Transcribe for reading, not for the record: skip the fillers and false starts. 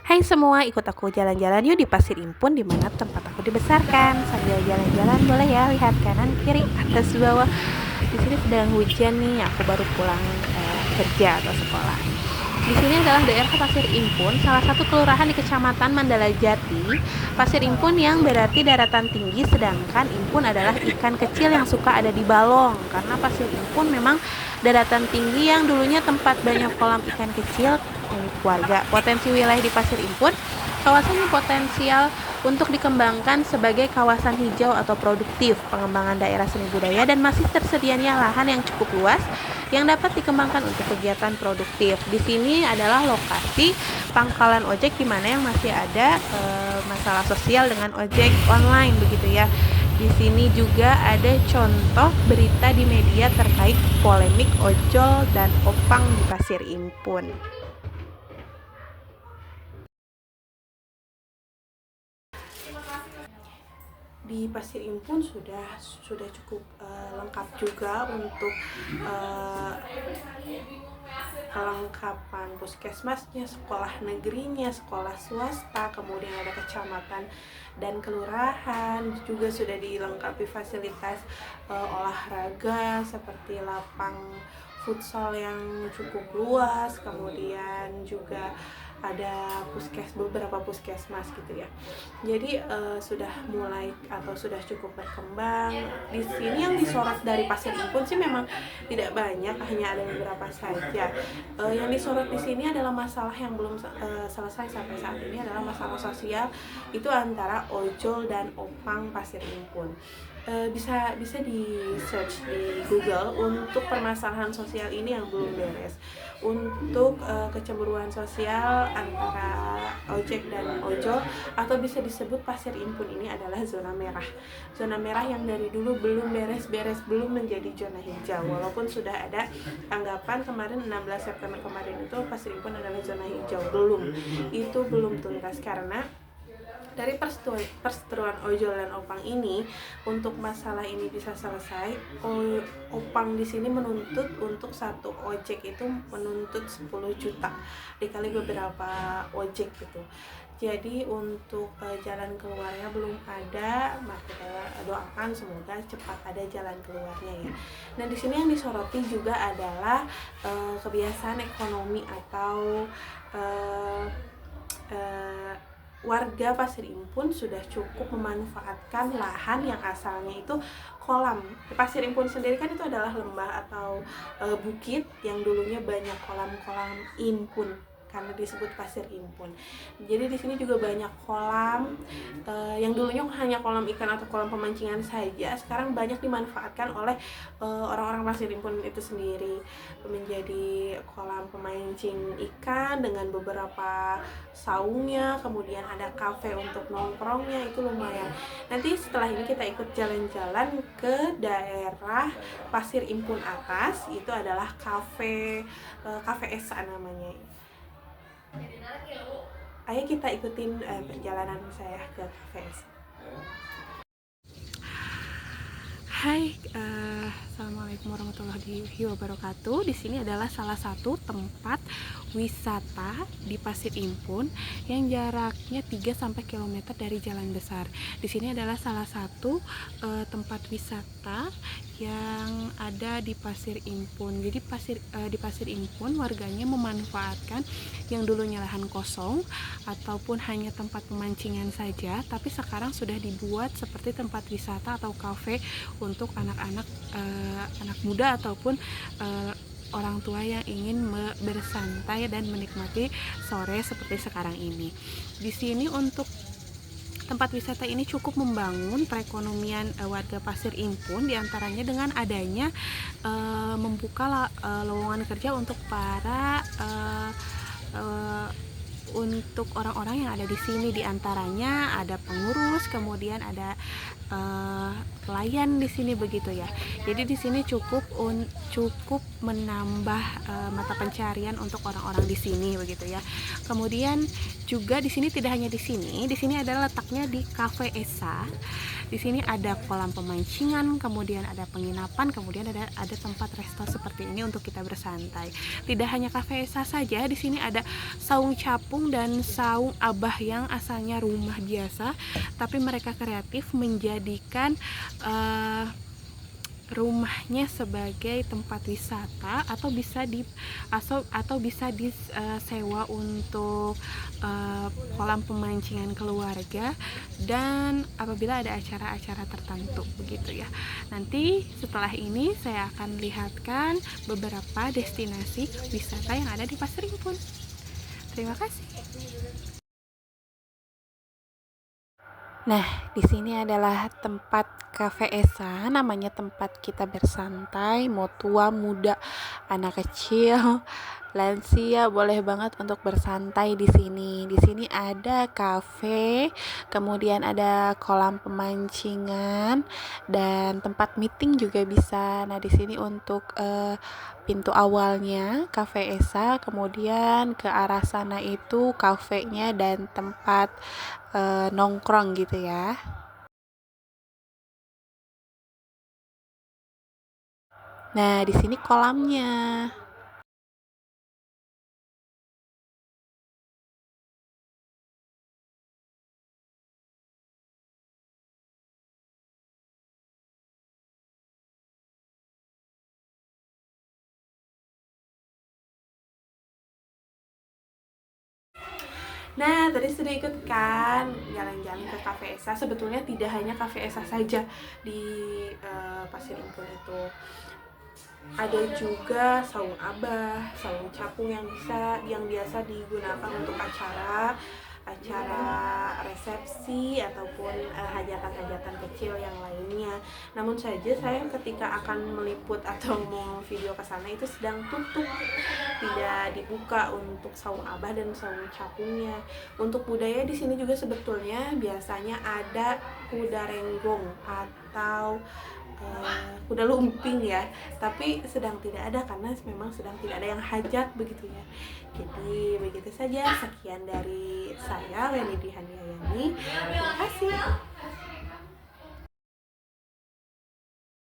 Hai semua, ikut aku jalan-jalan yuk di Pasir Impun di mana tempat aku dibesarkan. Sambil jalan-jalan boleh ya lihat kanan, kiri, atas, bawah. Di sini sedang hujan nih, aku baru pulang kerja atau sekolah. Di sini adalah daerah Pasir Impun, salah satu kelurahan di Kecamatan Mandala Jati. Pasir Impun yang berarti daratan tinggi, sedangkan Impun adalah ikan kecil yang suka ada di balong. Karena Pasir Impun memang daratan tinggi yang dulunya tempat banyak kolam ikan kecil milik warga. Potensi wilayah di Pasir Impun, kawasan yang potensial untuk dikembangkan sebagai kawasan hijau atau produktif, pengembangan daerah seni budaya, dan masih tersedianya lahan yang cukup luas yang dapat dikembangkan untuk kegiatan produktif. Di sini adalah lokasi pangkalan ojek di mana yang masih ada masalah sosial dengan ojek online begitu ya. Di sini juga ada contoh berita di media terkait polemik ojol dan opang di Pasir Impun. Di Pasir Impun sudah cukup lengkap juga untuk kelengkapan puskesmasnya, sekolah negerinya, sekolah swasta, kemudian ada kecamatan dan kelurahan, juga sudah dilengkapi fasilitas olahraga seperti lapang futsal yang cukup luas, kemudian juga ada beberapa puskesmas gitu ya. Jadi sudah mulai atau sudah cukup berkembang. Di sini yang disorot dari Pasir Impun sih memang tidak banyak, hanya ada beberapa saja. Yang disorot di sini adalah masalah yang belum selesai sampai saat ini, adalah masalah sosial itu antara ojol dan opang Pasir Impun. Bisa di search di Google untuk permasalahan sosial ini yang belum beres, untuk kecemburuan sosial antara ojek dan ojol, atau bisa disebut Pasir Impun ini adalah zona merah yang dari dulu belum beres-beres, belum menjadi zona hijau, walaupun sudah ada anggapan kemarin 16 September kemarin itu Pasir Impun adalah zona hijau. Itu belum tuntas karena dari perseteruan ojol dan opang ini. Untuk masalah ini bisa selesai, opang di sini menuntut untuk satu ojek itu menuntut 10 juta dikali beberapa ojek gitu. Jadi untuk jalan keluarnya belum ada, maka kita doakan semoga cepat ada jalan keluarnya ya. Nah, di sini yang disoroti juga adalah kebiasaan ekonomi atau warga Pasir Impun sudah cukup memanfaatkan lahan yang asalnya itu kolam. Pasir Impun sendiri kan itu adalah lembah atau bukit yang dulunya banyak kolam-kolam impun karena disebut Pasir Impun. Jadi di sini juga banyak kolam yang dulunya hanya kolam ikan atau kolam pemancingan saja, sekarang banyak dimanfaatkan oleh orang-orang Pasir Impun itu sendiri menjadi kolam pemancing ikan dengan beberapa saungnya, kemudian ada kafe untuk nongkrongnya, itu lumayan. Nanti setelah ini kita ikut jalan-jalan ke daerah Pasir Impun atas, itu adalah kafe Esa namanya. Ayo kita ikutin perjalanan saya ke Cafe Esa. Hai, assalamualaikum warahmatullahi wabarakatuh. Di sini adalah salah satu tempat wisata di Pasir Impun yang jaraknya 3 km dari Jalan Besar. Di sini adalah salah satu tempat wisata yang ada di Pasir Impun. Jadi di Pasir Impun warganya memanfaatkan yang dulunya lahan kosong ataupun hanya tempat pemancingan saja, tapi sekarang sudah dibuat seperti tempat wisata atau kafe untuk anak-anak anak muda ataupun orang tua yang ingin bersantai dan menikmati sore seperti sekarang ini. Di sini untuk tempat wisata ini cukup membangun perekonomian warga Pasir Impun, diantaranya dengan adanya membuka lowongan kerja untuk para untuk orang-orang yang ada di sini, diantaranya ada pengurus, kemudian ada pelayan di sini begitu ya. Jadi di sini cukup menambah mata pencarian untuk orang-orang di sini begitu ya. Kemudian juga di sini tidak hanya di sini adalah letaknya di Cafe Esa. Di sini ada kolam pemancingan, kemudian ada penginapan, kemudian ada tempat resto seperti ini untuk kita bersantai. Tidak hanya Cafe Esa saja, di sini ada saung capung dan saung abah yang asalnya rumah biasa, tapi mereka kreatif menjadikan rumahnya sebagai tempat wisata atau bisa disewa untuk kolam pemancingan keluarga dan apabila ada acara-acara tertentu begitu ya. Nanti setelah ini saya akan lihatkan beberapa destinasi wisata yang ada di Pasir Impun. Terima kasih. Nah, di sini adalah tempat Cafe Esa, namanya tempat kita bersantai, mau tua, muda, anak kecil, lansia boleh banget untuk bersantai di sini. Di sini ada kafe, kemudian ada kolam pemancingan dan tempat meeting juga bisa. Nah, di sini untuk pintu awalnya Cafe Esa, kemudian ke arah sana itu kafenya dan tempat nongkrong gitu ya. Nah, di sini kolamnya. Nah, tadi sudah ikut kan jalan-jalan ke Cafe Esa. Sebetulnya tidak hanya Cafe Esa saja di Pasir Impun itu. Ada juga saung abah, saung capung yang biasa digunakan untuk acara resepsi ataupun hajatan-hajatan kecil yang lainnya. Namun saja saya ketika akan meliput atau mau video ke sana itu sedang tutup, tidak dibuka untuk saung abah dan saung capungnya. Untuk budaya di sini juga sebetulnya biasanya ada kuda renggong atau kuda lumping ya, tapi sedang tidak ada karena memang sedang tidak ada yang hajat begitu ya. Jadi begitu saja, sekian dari saya Leni Dihandiayani. Terima kasih.